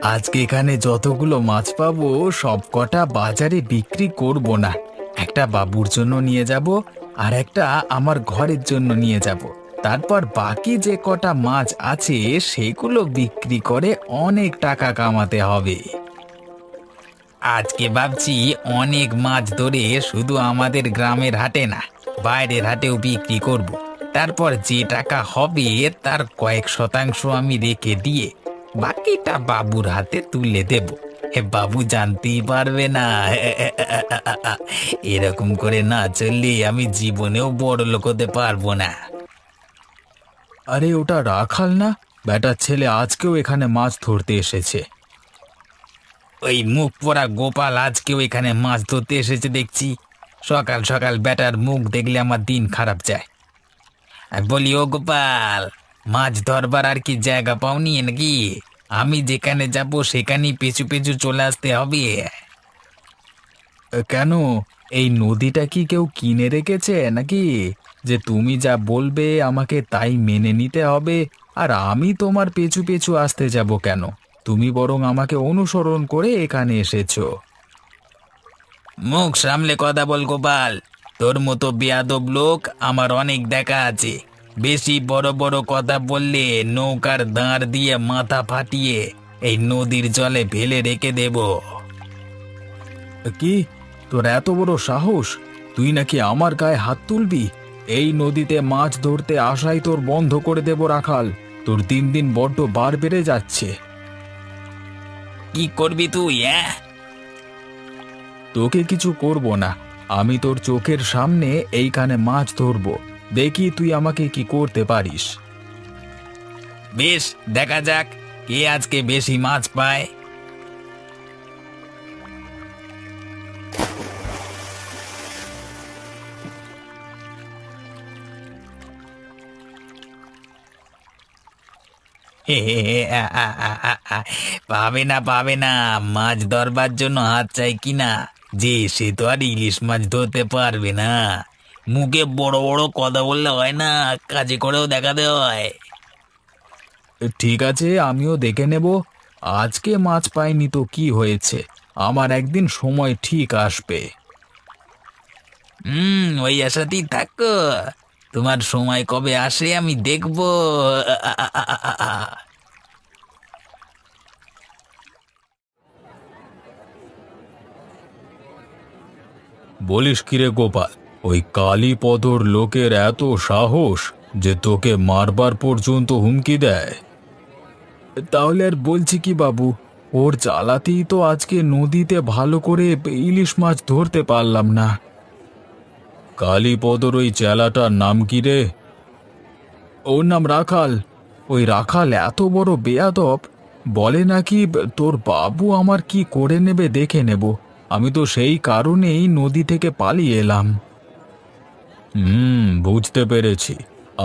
আজকে এখানে যতগুলো মাছ পাবো সব কটা বাজারে বিক্রি করব না। একটা বাবুর জন্য নিয়ে যাব, আর একটা আমার ঘরের জন্য নিয়ে যাব। তারপর বাকি যে কটা মাছ আছে সেগুলো বিক্রি করে অনেক টাকা কামাতে হবে। আজকে ভাবছি অনেক মাছ ধরে শুধু আমাদের গ্রামের হাটে না, বাইরের হাটেও বিক্রি করব। তারপর যে টাকা হবে তার কয়েক শতাংশ আমি রেখে দিয়ে বাকিটা বাবুর হাতে তুলে দেব। বাবু জানতেই পারবে না। এরকম করে না চললে আমি জীবনেও বড় লোক হতে পারবো না। আরে ওটা রাখাল না? বেটার ছেলে আজকেও এখানে মাছ ধরতে এসেছে। ওই মুখ পোড়া গোপাল আজকেও এখানে মাছ ধরতে এসেছে দেখছি। সকাল সকাল বেটার মুখ দেখলে আমার দিন খারাপ যায়। আর বলি, ও গোপাল, মাছ ধরবার আর কি জায়গা পাওনি নাকি? আমি যেখানে যাব সেখানেই পেছু পেছু চলে আসতে হবে। কেন? এই নদীটা কি কেউ কিনে রেখেছে নাকি, যে তুমি যা বলবে আমাকে তাই মেনে নিতে হবে? আর আমি তোমার পেছু পেছু আসতে যাব কেন? তুমি বরং আমাকে অনুসরণ করে এখানে এসেছো। মুখ সামলে কথা বল গোপাল। তোর মতো বেয়াদব লোক আমার অনেক দেখা আছে। বেশি বড় বড় কথা বললে নৌকার দাঁড় দিয়ে মাথা ফাটিয়ে এই নদীর জলে ফেলে রেখে দেব। কি? তোর এত বড় সাহস? তুই নাকি আমার গায়ে হাত তুলবি? এই নদীতে মাছ ধরতে আসাই তোর বন্ধ করে দেব রাখাল। তোর দিন দিন বড্ড বার বেড়ে যাচ্ছে। কি করবি তুই? তোকে কিছু করব না। আমি তোর চোখের সামনে এইখানে মাছ ধরব। দেখি তুই আমাকে কি করতে পারিস। বেশ, দেখা যাক কে আজকে বেশি মাছ পায়। হে হে হে, পাবে না পাবে না। মাছ ধরবার জন্য হাত চাই কিনা, যে সে তো আর ইলিশ মাছ ধরতে পারবে না। মুখে বড় বড় কথা বললে হয় না, কাজে করেও দেখাতে হয়। ঠিক আছে, আমিও দেখে নেব। আজকে মাছ পাইনি তো কি হয়েছে, আমার একদিন সময় ঠিক আসবে। ওই আশাতেই থাকো। তোমার সময় কবে আসে আমি দেখবো। বলিস কিরে গোপাল, ওই কালীপদর লোকের এত সাহস যে তোকে মারবার পর্যন্ত হুমকি দেয়? তাহলে আর বলছি কি বাবু, ওর জ্বালাতেই তো আজকে নদীতে ভালো করে ইলিশ মাছ ধরতে পারলাম না। কালীপদর ওই চেলাটার নাম কি রে? ওর নাম রাখাল। ওই রাখাল এত বড় বেয়াদব, বলে নাকি তোর বাবু আমার কি করে নেবে দেখে নেব। আমি তো সেই কারণেই নদী থেকে পালিয়ে এলাম। বুঝতে পেরেছি।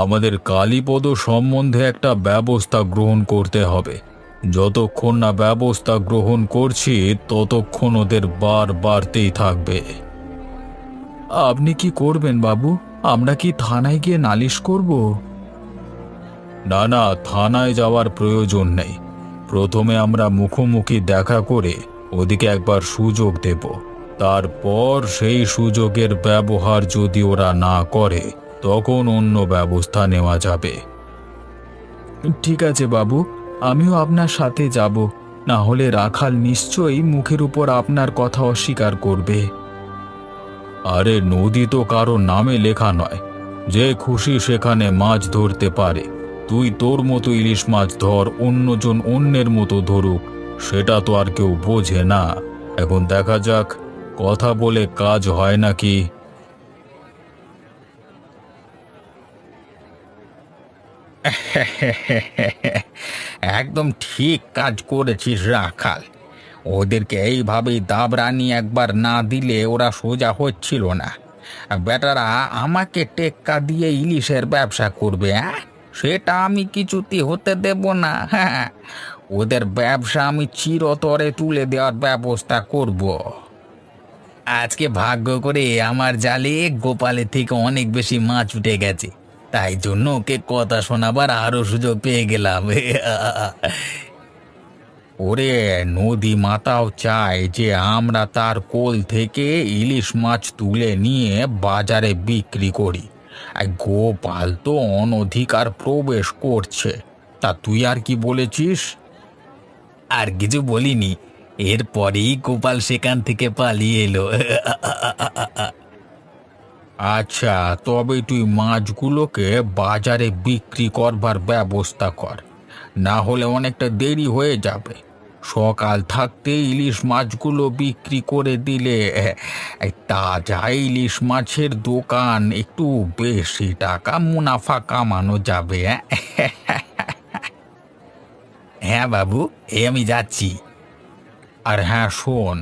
আমাদের কালীপদ সম্বন্ধে একটা ব্যবস্থা গ্রহণ করতে হবে। যতক্ষণ না ব্যবস্থা গ্রহণ করছি ততক্ষণ ওদের বার বাড়তেই থাকবে। আপনি কি করবেন বাবু? আমরা কি থানায় গিয়ে নালিশ করব? না না, থানায় যাওয়ার প্রয়োজন নেই। প্রথমে আমরা মুখোমুখি দেখা করে ওদিকে একবার সুযোগ দেব। তারপর সেই সুযোগের ব্যবহার যদি ওরা না করে তখন অন্য ব্যবস্থা নেওয়া যাবে। ঠিক আছে বাবু, আমিও আপনার সাথে যাব। না হলে রাখাল নিশ্চয়ই মুখের উপর আপনার কথা অস্বীকার করবে। আরে নদী তো কারো নামে লেখা নয়, যে খুশি সেখানে মাছ ধরতে পারে। তুই তোর মতো ইলিশ মাছ ধর, অন্যজন অন্যের মতো ধরুক, সেটা তো আর কেউ বোঝে না। এখন দেখা যাক কথা বলে কাজ হয় নাকি। একদম ঠিক কাজ করেছিস রাখাল। ওদেরকে এইভাবেই দাবরানি একবার না দিলে ওরা সোজা হচ্ছিল না। বেটারা আমাকে টেক্কা দিয়ে ইলিশের ব্যবসা করবে, সেটা আমি কিছুতে হতে দেব না। হ্যাঁ, ওদের ব্যবসা আমি চিরতরে তুলে দেওয়ার ব্যবস্থা করব। আজকে ভাগ্য করে আমার জালে গোপালের থেকে অনেক বেশি মাছ উঠে গেছে, তাই জন্য ওকে কথা শোনাবার আরো সুযোগ পেয়ে গেলাম। ওরে, নদী মাতাও চায় যে আমরা তার কোল থেকে ইলিশ মাছ তুলে নিয়ে বাজারে বিক্রি করি। আর গোপাল তো অনধিকার প্রবেশ করছে। তা তুই আর কি বলেছিস? আর কিছু বলিনি। এরপরেই গোপাল সেখান থেকে পালিয়ে এলো। আচ্ছা, তবে তুই মাছগুলোকে বাজারে বিক্রি করবার ব্যবস্থা কর, না হলে অনেকটা দেরি হয়ে যাবে। সকাল থাকতে ইলিশ মাছগুলো বিক্রি করে দিলে এই তাজা ইলিশ মাছের দোকান একটু বেশি টাকা মুনাফা কামানো যাবে। হ্যাঁ বাবু, আমি যাচ্ছি। আর হ্যাঁ শোন,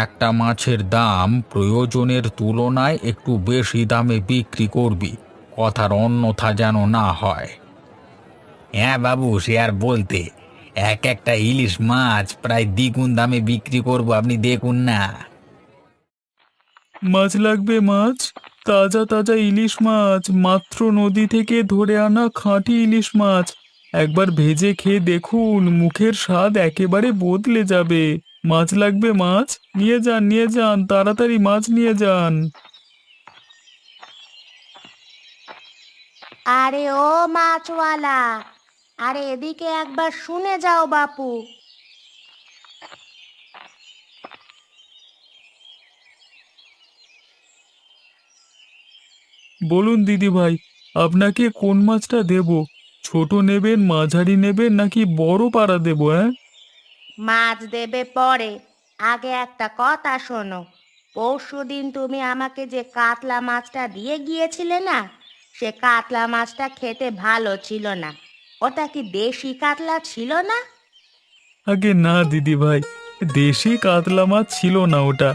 একটা মাছের দাম প্রয়োজনের তুলনায় একটু বেশি দামে বিক্রি করবি, কথার অন্যথা যেন না হয়। হ্যাঁ বাবু, সে আর বলতে, এক একটা ইলিশ মাছ প্রায় দ্বিগুণ দামে বিক্রি করব, আপনি দেখুন না। মাছ লাগবে মাছ? তাজা তাজা ইলিশ মাছ, মাত্র নদী থেকে ধরে আনা খাঁটি ইলিশ মাছ। একবার ভেজে খেয়ে দেখুন, মুখের স্বাদ একেবারে বদলে যাবে। মাছ লাগবে মাছ? নিয়ে যান নিয়ে যান, তাড়াতাড়ি মাছ নিয়ে যান। আরে ও মাছওয়ালা, আরে এদিকে একবার শুনে যাও বাপু। বলুন দিদি ভাই, আপনাকে কোন মাছটা দেব? ছোট নেবেন, মাঝারি নেবেন নাকি বড় পাড়া দেবো? হ্যাঁ, মাছ দেবে পরে, আগে একটা কথা শোনো। পরশুদিন তুমি আমাকে যে কাতলা মাছটা দিয়ে গিয়েছিলে না, সে কাতলা মাছটা খেতে ভালো ছিল না। ওটা কি দেশি কাতলা ছিল না? আগে না দিদি ভাই, দেশি কাতলা মাছ ছিল না ওটা,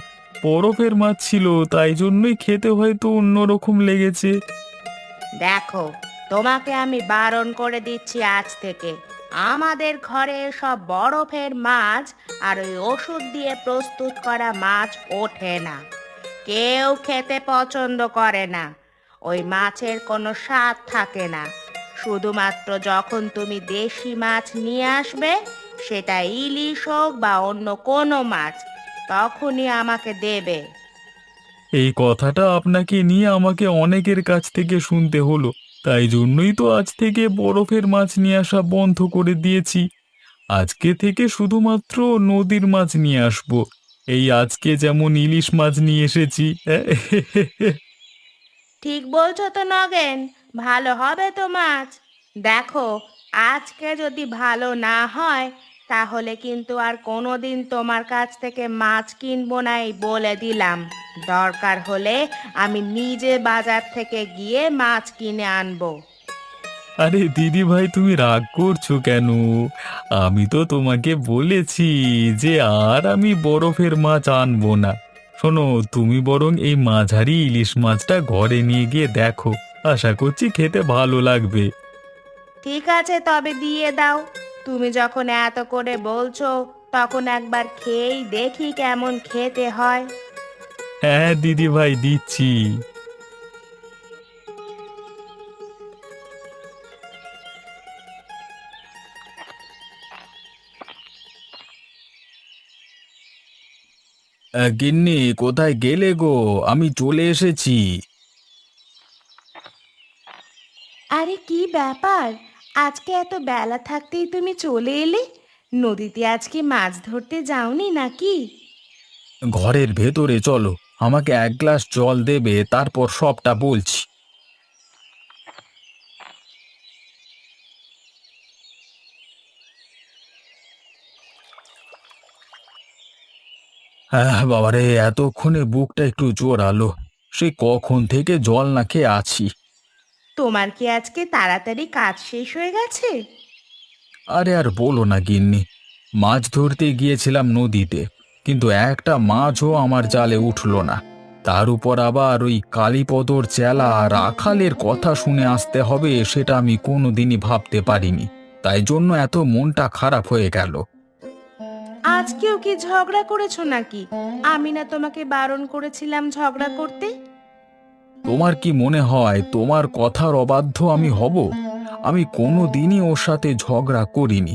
বরফের মাছ ছিল, তাই জন্যই খেতে হয়তো অন্যরকম লেগেছে। দেখো, তোমাকে আমি বারণ করে দিচ্ছি আজ থেকে, আমাদের ঘরে সব বরফের মাছ আর ওই ওষুধ দিয়ে প্রস্তুত করা মাছ ওঠে না। কেউ খেতে পছন্দ করে না। ওই মাছের কোনো স্বাদ থাকে না। শুধুমাত্র যখন তুমি দেশি মাছ নিয়ে আসবে, সেটা ইলিশ হোক বা অন্য কোনো মাছ, তখনই আমাকে দেবে। এই কথাটা আপনাকে নিয়ে আমাকে অনেকের কাছ থেকে শুনতে হলো, তাই জন্যই তো আজ থেকে বরফের মাছ নিয়ে আসা বন্ধ করে দিয়েছি। আজকে থেকে শুধুমাত্র নদীর মাছ নিয়ে আসবো। এই আজকে যেমন ইলিশ মাছ নিয়ে এসেছি। ঠিক বলছো তো নগেন, ভালো হবে তো মাছ। দেখো, আজকে যদি ভালো না হয়, তাহলে কিন্তু আর কোনোদিন তোমার কাছ থেকে মাছ কিনবো না, এই বলে দিলাম। দরকার হলে আমি নিজে বাজার থেকে গিয়ে মাছ কিনে আনবো। আরে দিদি ভাই, তুমি রাগ করছো কেন? আমি তো তোমাকে বলেছি যে আর আমি বরফের মাছ আনবো না। শোনো, তুমি বরং এই মাঝারি ইলিশ মাছটা ঘরে নিয়ে গিয়ে দেখো, আশা করছি খেতে ভালো লাগবে। ঠিক আছে, তবে দিয়ে দাও। তুমি যখন এত করে বলছো, তখন একবার খেয়েই দেখি কেমন খেতে হয়। হ্যাঁ দিদি ভাই, দিচ্ছি। গিন্নি, কোথায় গেলে গো? আমি চলে এসেছি। আরে কি ব্যাপার, আজকে এত বেলা থাকতেই তুমি চলে এলে? নদীতে আজকে মাছ ধরতে যাওনি নাকি? ঘরের ভেতরে চলো, আমাকে এক গ্লাস জল দেবে, তারপর সবটা বলছি। হ্যাঁ বাবারে, এতক্ষণে বুকটা একটু জোরালো। সে কখন থেকে জল না খেয়ে আছি। তোমার কি আজকে তাড়াতাড়ি কাজ শেষ হয়ে গেছে? আরে আর বলো না গিন্নি, মাছ ধরতে গিয়েছিলাম নদীতে, কিন্তু একটা মাছও আমার জালে উঠলো না। তার উপর আবার ওই কালীপদর চেলা রাখালের কথা শুনে আসতে হবে, সেটা আমি কোনোদিনই ভাবতে পারিনি। তাই জন্য এত মনটা খারাপ হয়ে গেল। আজকেও কি ঝগড়া করেছো নাকি? আমি না তোমাকে বারণ করেছিলাম ঝগড়া করতে? তোমার কি মনে হয় তোমার কথার অবাধ্য আমি হব? আমি কোনো দিনই ওর সাথে ঝগড়া করিনি।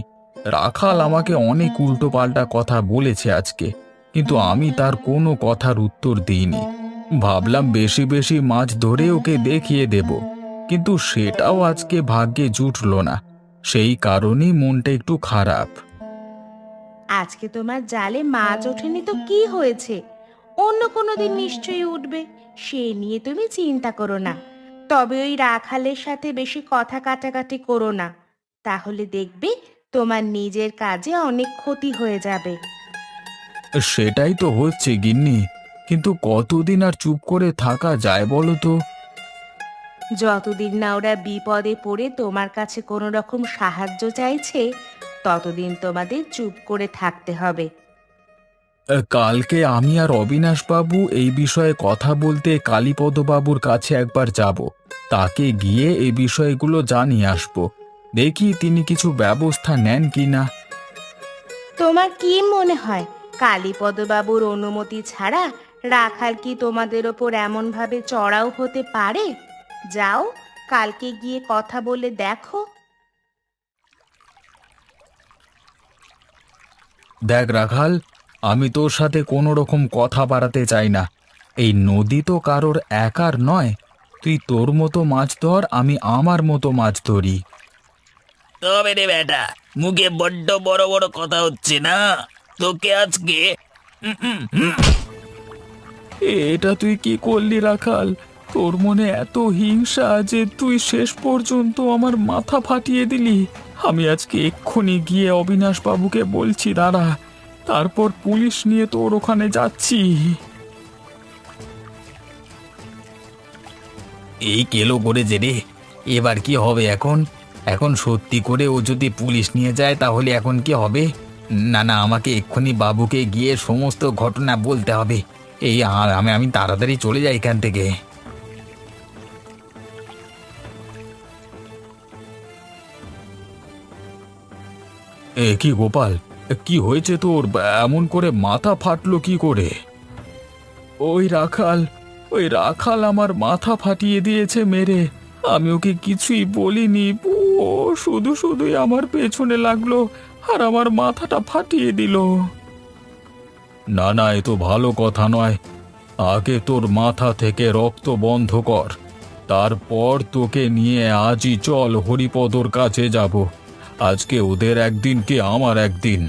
রাখাল আমাকে অনেক উল্টোপাল্টা কথা বলেছে আজকে, কিন্তু আমি তার কোনো কথার উত্তর দিইনি। ভাবলাম বেশি বেশি মাছ ধরে ওকে দেখিয়ে দেব, কিন্তু সেটাও আজকে ভাগ্যে জুটলো না। সেই কারণেই মনটা একটু খারাপ। আজকে তোমার জালে মাছ ওঠেনি তো কি হয়েছে? অন্য কোনো দিন নিশ্চয়ই উঠবে, সে নিয়ে তুমি চিন্তা করো না। তবে ওই রাখালের সাথে বেশি কথা কাটাকাটি করো না, তাহলে দেখবে তোমার নিজের কাজে অনেক ক্ষতি হয়ে যাবে। সেটাই তো হচ্ছে গিন্নি, কিন্তু কতদিন আর চুপ করে থাকা যায় বলো তো? যতদিন না ওরা বিপদে পড়ে তোমার কাছে কোনো রকম সাহায্য চাইছে, ততদিন তোমাদের চুপ করে থাকতে হবে। কালকে আমি আর অবিনাশবাবু এই বিষয়ে কথা বলতে কালীপদবাবুর কাছে একবার যাব। তাকে গিয়ে এই বিষয়গুলো জানিয়ে আসব। দেখি তিনি কিছু ব্যবস্থা নেন কিনা। তোমার কি মনে হয় কালীপদবাবুর অনুমতি ছাড়া রাখাল কি তোমাদের ওপর এমনভাবে চড়াও হতে পারে? যাও, কালকে গিয়ে কথা বলে দেখো। দেখ রাখাল, আমি তোর সাথে কোনো রকম কথা বাড়াতে চাই না। এই নদী তো কারোর একার নয়। তুই তোর মতো মাছ ধর, আমি আমার মতো মাছ ধরি। তবে রে বেটা, মুখে বড্ড বড় বড় কথা হচ্ছে না তোকে আজকে। এটা তুই কি করলি রাখাল? তোর মনে এত হিংসা যে তুই শেষ পর্যন্ত আমার মাথা ফাটিয়ে দিলি। আমি আজকে এক্ষুনি গিয়ে অবিনাশ বাবুকে বলছি, দাঁড়া, তারপর পুলিশ নিয়ে তোর ওখানে যাচ্ছি। এই কেলো করেছে রে, এবার কি হবে এখন? এখন সত্যি করে ও যদি পুলিশ নিয়ে যায় তাহলে এখন কি হবে? না না, আমাকে এক্ষুনি বাবুকে গিয়ে সমস্ত ঘটনা বলতে হবে। এই আর আমি তাড়াতাড়ি চলে যাই এখান থেকে। কি গোপাল, কি হয়েছে তোর? এমন করে মাথা ফাটলো কি করে? ওই রাখাল আমার মাথা ফাটিয়ে দিয়েছে মেরে। আমি ওকে কিছুই বলিনি, ও শুধু শুধুই আমার পেছনে লাগলো আর আমার মাথাটা ফাটিয়ে দিল। না না, এ তো ভালো কথা নয়। আগে তোর মাথা থেকে রক্ত বন্ধ কর, তারপর তোকে নিয়ে আজই চল হরিপদর কাছে যাব। আজকে ওদের একদিন কি আমার একদিন।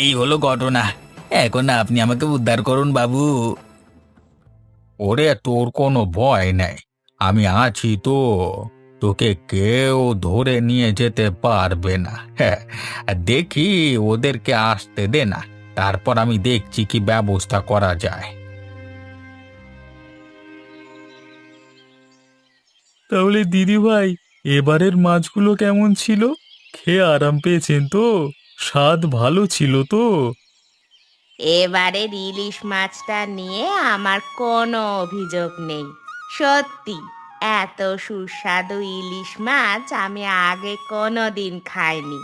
এই হলো ঘটনা, এখন আপনি আমাকে উদ্ধার করুন বাবু। ওরে, তোর কোনো ভয় নেই, আমি আছি তো। তোকে কেউ ধরে নিয়ে যেতে পারবে না। হ্যাঁ, দেখি ওদেরকে আসতে দে না, তারপর আমি দেখছি কি ব্যবস্থা করা যায়। তাহলে দিদি ভাই, এবারের মাছগুলো কেমন ছিল? খেয়ে আরাম পেয়েছেন তো? স্বাদ ভালো ছিল তো? এবারের ইলিশ মাছটা নিয়ে আমার কোনো অভিযোগ নেই। সত্যি, এত সুস্বাদু ইলিশ মাছ আমি আগে কোনো দিন খাইনি।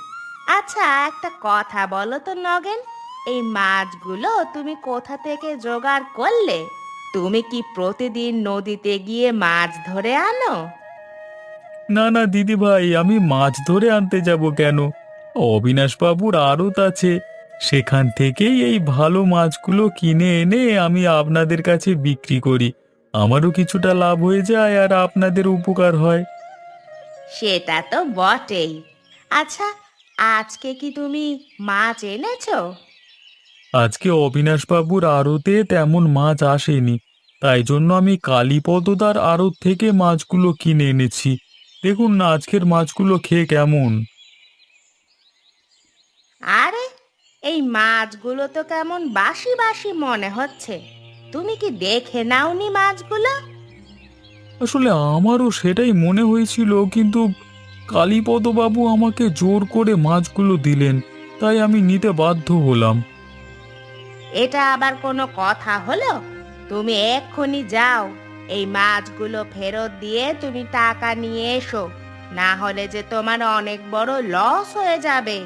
আচ্ছা, একটা কথা বলো তো নগেন, এই মাছগুলো তুমি কোথা থেকে জোগাড় করলে? তুমি কি প্রতিদিন নদীতে গিয়ে মাছ ধরে আনো? না না দিদি ভাই, আমি মাছ ধরে আনতে যাব কেন? অবিনাশবাবুর আড়ত আছে, সেখান থেকেই এই ভালো মাছগুলো কিনে এনে আমি আপনাদের কাছে বিক্রি করি। আমারও কিছুটা লাভ হয়ে যায় আর আপনাদের উপকার হয়। সেটা তো বটেই। আচ্ছা, আজকে কি তুমি মাছ এনেছো? আজকে অবিনাশবাবুর আড়তে তেমন মাছ আসেনি, তাই জন্য আমি কালীপদদার আড়ত থেকে মাছগুলো কিনে এনেছি। দেখুন না আজকের মাছগুলো খেয়ে কেমন। আরে, এই মাছগুলো তো কেমন বাসি বাসি মনে হচ্ছে। তুমি কি দেখে নাওনি মাছগুলো? আসলে আমারও সেটাই মনে হয়েছিল, কিন্তু কালীপদবাবু আমাকে জোর করে মাছগুলো দিলেন, তাই আমি নিতে বাধ্য হলাম। এটা আবার কোনো কথা হলো? তুমি এক্ষুনি যাও, এই মাছগুলো ফেরত দিয়ে তুমি টাকা নিয়ে এসো, না হলে যে তোমার অনেক বড় লস হয়ে যাবে।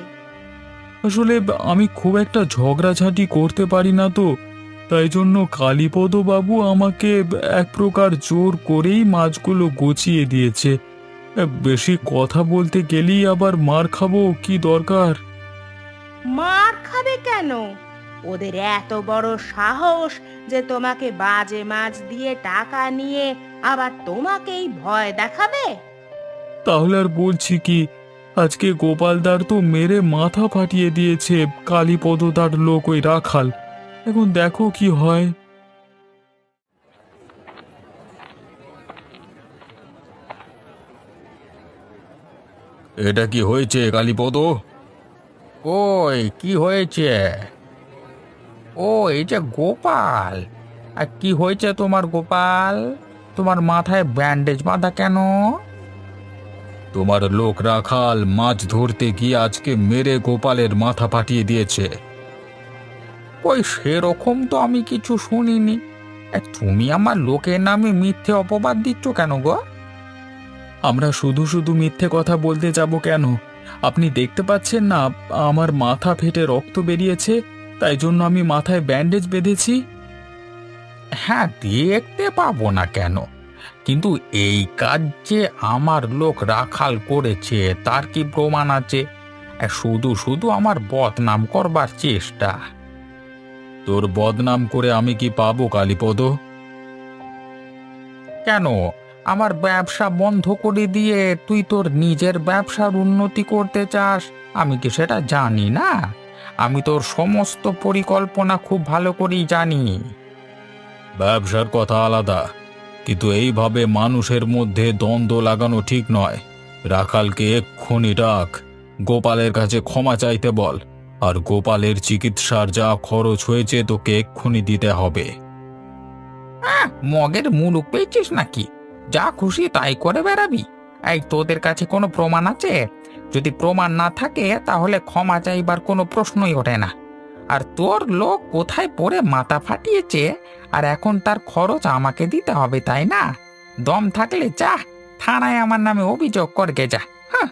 আসলে আমি খুব একটা ঝগড়াঝাঁটি করতে পারি না তো, তাই জন্য কালীপদবাবু আমাকে এক প্রকার জোর করেই মাছগুলো গচিয়ে দিয়েছে। বেশি কথা বলতে গেলেই আবার মার খাবো, কি দরকার? মার খাবে কেন? ওদের এত বড় সাহস যে তোমাকে বাজে মাছ দিয়ে টাকা নিয়ে আবার তোমাকেই ভয় দেখাবে। তাহলে আর বলছি কি, আজকে গোপালদার তো মেরে মাথা ফাটিয়ে দিয়েছে কালীপদদার লোক ওই রাখাল। এখন দেখো কি হয়। এটা কি হয়েছে কালীপদ? ওই কি হয়েছে? ও এই যে গোপাল। আর কি হয়েছে তোমার গোপাল? তোমার মাথায় ব্যান্ডেজ বাঁধা কেন? তোমার লোক রাখাল মাছ ধরতে গিয়ে আজকে মেরে গোপালের মাথা ফাটিয়ে দিয়েছে। ওই সেরকম তো আমি কিছু শুনিনি। তুমি আমার লোকের নামে মিথ্যে অপবাদ দিচ্ছ কেন গো? আমরা শুধু শুধু মিথ্যে কথা বলতে যাব কেন? আপনি দেখতে পাচ্ছেন না আমার মাথা ফেটে রক্ত বেরিয়েছে, তাই জন্য আমি মাথায় ব্যান্ডেজ বেঁধেছি। হ্যাঁ, দেখতে পাবো না কেন, কিন্তু এই কাজ যে আমার লোক রাখাল করেছে তার কি প্রমাণ আছে? শুধু শুধু আমার বদনাম করবার চেষ্টা। তোর বদনাম করে আমি কি পাবো কালীপদ? কেন আমার ব্যবসা বন্ধ করে দিয়ে তুই তোর নিজের ব্যবসার উন্নতি করতে চাস? আমি কি সেটা জানি না? আমি তোর সমস্ত পরিকল্পনা খুব ভালো করেই জানি। ব্যবসার কথা আলাদা, কিন্তু এইভাবে মানুষের মধ্যে দ্বন্দ্ব লাগানো ঠিক নয়। রাখালকে এক্ষুনি ডাক, গোপালের কাছে ক্ষমা চাইতে বল, আর গোপালের চিকিৎসার যা খরচ হয়েছে তোকে এক্ষুনি দিতে হবে। মগের মুলুক পেয়েছিস নাকি? যা খুশি তাই করে বেড়াবি? এই তোদের কাছে কোনো প্রমাণ আছে? যদি প্রমাণ না থাকে তাহলে ক্ষমা চাইবার কোনো প্রশ্নই ওঠে না। আর তোর লোক কোথায় পড়ে মাথা ফাটিয়েছে, আর এখন তার খরচ আমাকে দিতে হবে, তাই না? দম থাকলে যা থানায় আমার নামে অভিযোগ করকে যা। হ্যাঁ,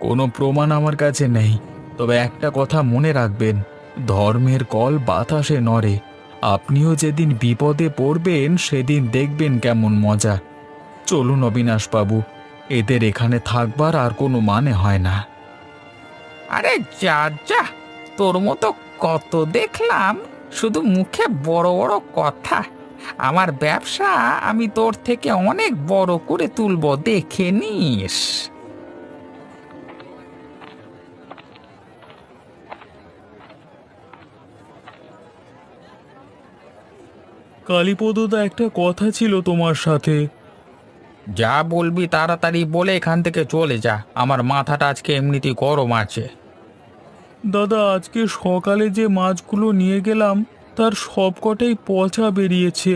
কোনো প্রমাণ আমার কাছে নেই, তবে একটা কথা মনে রাখবেন, ধর্মের কল বাতাসে নড়ে। আপনিও যেদিন বিপদে পড়বেন সেদিন দেখবেন কেমন মজা। চলুন অবিনাশবাবু, এদের এখানে থাকবার আর কোনো মানে হয় না। আরে যা যা, তোর মতো কত দেখলাম, শুধু মুখে বড় বড় কথা। আমার ব্যবসা আমি তোর থেকে অনেক বড় করে তুলবো, দেখে নিস। কালীপদদা, একটা কথা ছিল তোমার সাথে। যা বলবি তাড়াতাড়ি বলে এখান থেকে চলে যা, আমার মাথাটা আজকে এমনিতেই গরম আছে। দাদা, আজকে সকালে যে মাছগুলো নিয়ে গেলাম তার সবকটাই পচা বেরিয়েছে।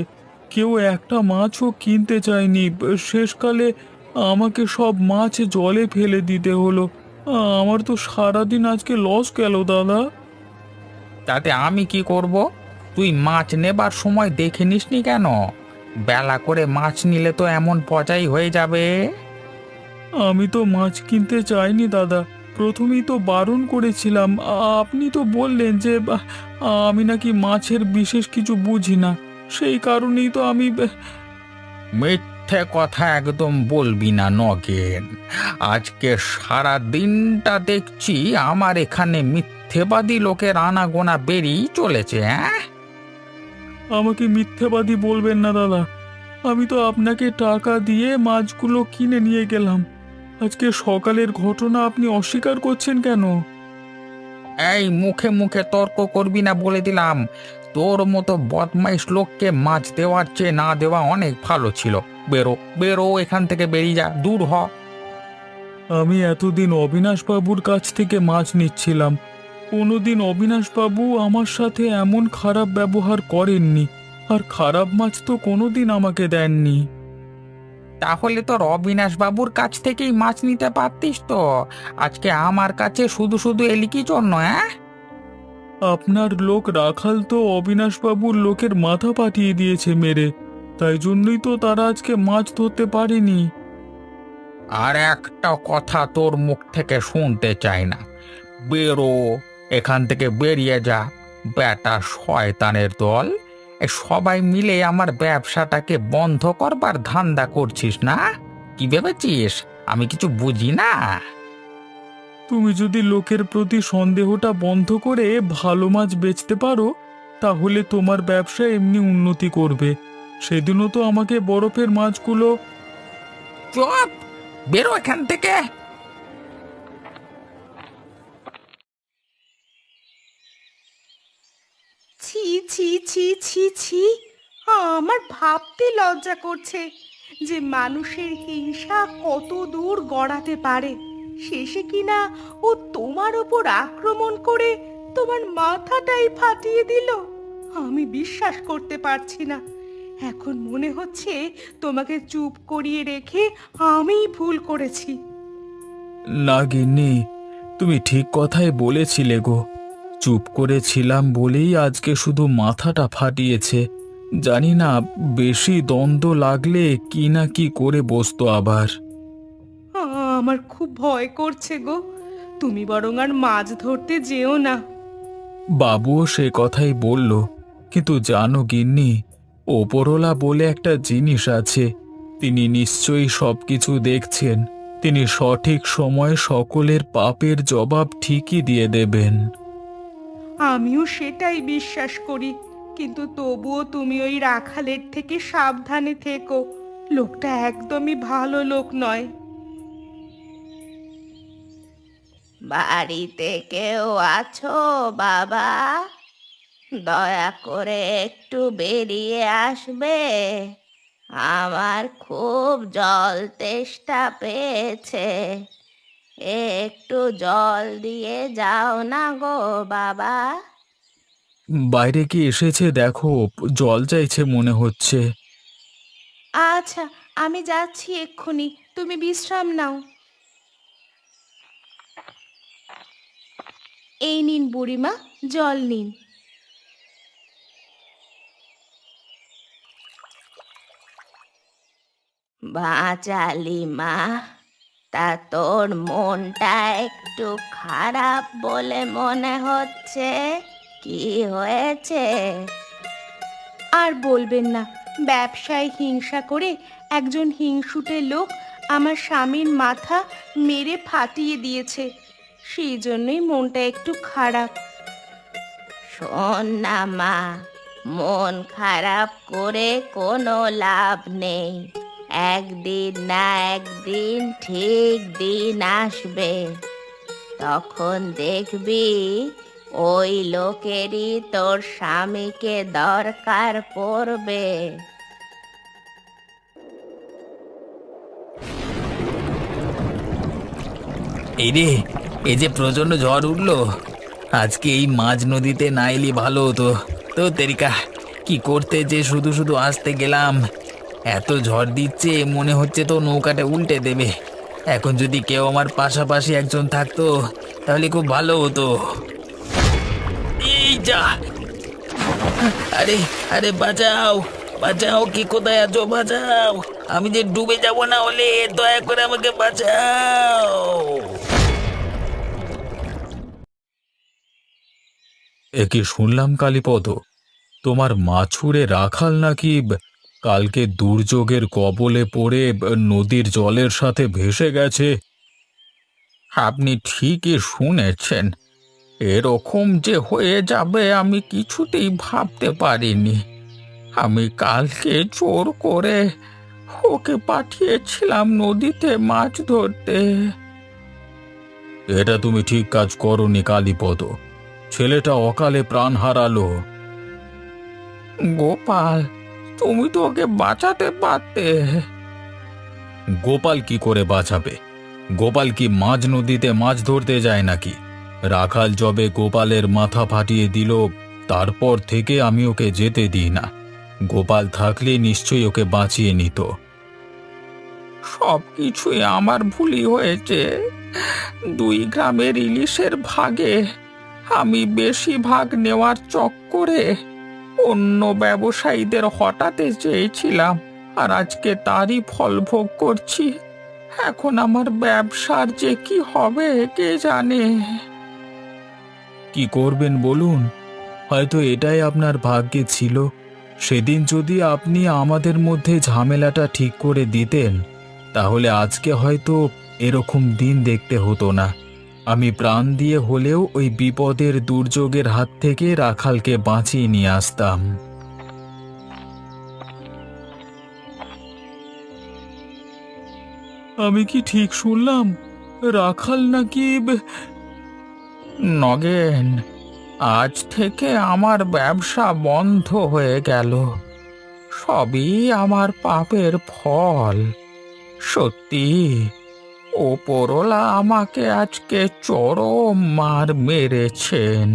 কেউ একটা মাছও কিনতে চায়নি। শেষকালে আমাকে সব মাছ জলে ফেলে দিতে হলো। আমার তো সারাদিন আজকে লস গেল দাদা। তাতে আমি কি করব? তুই মাছ নেবার সময় দেখে নিসনি কেন? বেলা করে মাছ নিলে তো এমন পচাই হয়ে যাবে। আমি তো মাছ কিনতে চাইনি দাদা, প্রথমেই তো বারণ করেছিলাম। আপনি তো বললেন যে আমি নাকি মাছের বিশেষ কিছু বুঝি না, সেই কারণেই তো আমি মিথ্যে কথা একদম বলবি না নগেন। আজকে সারা দিনটা দেখছি আমার এখানে মিথ্যেবাদী লোকের আনাগোনা বেরিয়ে চলেছে। হ্যাঁ, আমাকে মিথ্যাবাদী বলবেন না দাদা। আমি তো আপনাকে টাকা দিয়ে মাছগুলো কিনে নিয়ে গেলাম। আজকে সকালের ঘটনা আপনি অস্বীকার করছেন কেন? এই মুখে মুখে তর্ক করবি না বলে দিলাম। তোর মতো বদমাইশ লোককে মাছ দেওয়ার চেয়ে না দেওয়া অনেক ভালো ছিল। বেরো বেরো, এখান থেকে বেরিয়ে যা, দূর হ। আমি এতদিন অবিনাশবাবুর কাছ থেকে মাছ নিচ্ছিলাম, কোনোদিন অবিনাশবাবু আমার সাথে এমন খারাপ ব্যবহার করেননি, আর খারাপ মাছ তো কোনোদিন আমাকে দেননি। তাহলে তোর অবিনাশ বাবুর কাছ থেকেই মাছ নিতে পারতিস তো। আজকে আমার কাছে শুধু শুধু এলি কি জন্য? হ্যাঁ, আপনার লোক রাখাল তো অবিনাশবাবুর লোকের মাথা পাঠিয়ে দিয়েছে মেরে, তাই জন্যই তো তারা আজকে মাছ ধরতে পারেনি। আর একটা কথা তোর মুখ থেকে শুনতে চাই না। বেরো, এখান থেকে বেরিয়ে যা। বেটা শয়তানের দল, সবাই মিলে আমার ব্যবসাটাকে বন্ধ করবার ধান্দা করছিস না? কি ভেবেছিস আমি কিছু বুঝি না? তুমি যদি লোকের প্রতি সন্দেহটা বন্ধ করে ভালো মাছ বেচতে পারো, তাহলে তোমার ব্যবসা এমনি উন্নতি করবে। সেদিনও তো আমাকে বরফের মাছগুলো। চুপ! বেরো এখান থেকে। ছি ছি ছি ছি ছি, আমার ভাবতে লজ্জা করছে যে মানুষের হিংসা কত দূর গড়াতে পারে। শেষে কিনা ও তোমার ওপর আক্রমণ করে তোমার মাথাটাই ফাটিয়ে দিল। আমি বিশ্বাস করতে পারছি না। এখন মনে হচ্ছে তোমাকে চুপ করিয়ে রেখে আমিই ভুল করেছি। না গিন্নি, তুমি ঠিক কথাই বলেছিলে গো। চুপ করেছিলাম বলেই আজকে শুধু মাথাটা ফাটিয়েছে। জানি না, বেশি দ্বন্দ্ব লাগলে কি না কি করে বসতো আবার। আমার খুব ভয় করছে গো। তুমি বরং আর মাছ ধরতে যেও না। বাবুও সে কথাই বলল, কিন্তু জানো গিন্নি, ওপরওয়ালা বলে একটা জিনিস আছে। তিনি নিশ্চয়ই সবকিছু দেখছেন। তিনি সঠিক সময়ে সকলের পাপের জবাব ঠিকই দিয়ে দেবেন। আমিও সেটাই বিশ্বাস করি, কিন্তু তবুও তুমি ওই রাখালের থেকে সাবধানে থেকো। লোকটা একদমই ভালো লোক নয়। বাড়িতে কেউ আছো বাবা? দয়া করে একটু বেরিয়ে আসবে। আমার খুব জল তেষ্টা পেয়েছে। একটু জল দিয়ে যাও না গো বাবা। বাইরে কি এসেছে দেখো, জল চাইছে মনে হচ্ছে। আচ্ছা, আমি যাচ্ছি এক্ষুনি, তুমি বিশ্রাম নাও। এই নিন বুড়িমা, জল নিন। বাঁচালি মা, তা তোর মনটা একটু খারাপ বলে মনে হচ্ছে। কি হয়েছে? আর বলবেন না, ব্যবসায় হিংসা করে একজন হিংসুটে লোক আমার স্বামীর মাথা মেরে ফাটিয়ে দিয়েছে। সেই জন্যই মনটা একটু খারাপ। শোন না মা, মন খারাপ করে কোনো লাভ নেই। একদিন না একদিন ঠিক দিন আসবে, তখন দেখবি ওই লোকেরই তোর স্বামীকে দরকার পড়বে। এই রে, এই যে প্রচন্ড ঝড় উঠলো, আজকে এই মাঝ নদীতে না এলি ভালো হতো। তো তেরিকা, কি করতে যে শুধু শুধু আসতে গেলাম। এত ঝড় দিচ্ছে, মনে হচ্ছে তো নৌকাটা উল্টে দেবে। এখন যদি কেউ আমার পাশাপাশি একজন থাকতো তাহলে খুব ভালো হতো। এই যা! আরে আরে, বাঁচাও বাঁচাও, কি কোথায় আছো? বাঁচাও, আমি যে ডুবে যাব না হলে, দয়া করে আমাকে বাঁচাও। এ কি শুনলাম কালীপদ, তোমার মাছুরে রাখাল নাকি কালকে দুর্যোগের কবলে পড়ে নদীর জলের সাথে ভেসে গেছে? আপনি ঠিকই শুনেছেন। এরকম যে হয়ে যাবে আমি কিছুতেই ভাবতে পারিনি। আমি কালকে জোর করে ওকে পাঠিয়েছিলাম নদীতে মাছ ধরতে। এটা তুমি ঠিক কাজ করনি কালীপদ। ছেলেটা অকালে প্রাণ হারালো। গোপাল, তুমি তো ওকে বাঁচাতে পারতে। গোপাল কি করে বাঁচাবে? গোপাল কি মাঝ নদীতে মাছ ধরতে যায় নাকি? রাখাল যবে গোপালের মাথা ফাটিয়ে দিল, তারপর থেকে আমি ওকে যেতে দিই না। গোপাল থাকলে নিশ্চয়ই ওকে বাঁচিয়ে নিত। সব কিছুই আমার ভুলই হয়েছে। দুই গ্রামের ইলিশের ভাগে আমি বেশি ভাগ নেওয়ার চক্করে অন্য ব্যবসায়ীদের হটাতে চেয়েছিলাম, আর আজকে তারই ফল ভোগ করছি। এখন আমার ব্যবসার যে কি হবে কে জানে। কি করবেন বলুন? হয়তো এটাই আপনার ভাগ্যে ছিল। সেদিন যদি আপনি আমাদের মধ্যে ঝামেলাটা ঠিক করে দিতেন, তাহলে আজকে হয়তো এরকম দিন দেখতে হতো না। আমি প্রাণ দিয়ে হলেও ওই বিপদের দুর্যোগের হাত থেকে রাখালকে বাঁচিয়ে নিয়ে আসতাম। আমি কি ঠিক শুনলাম? রাখাল নাকি নগেন, আজ থেকে আমার ব্যবসা বন্ধ হয়ে গেল। সবই আমার পাপের ফল। সত্যি, ওপরওয়ালা আমাকে আজকে চরম মার মেরেছেন।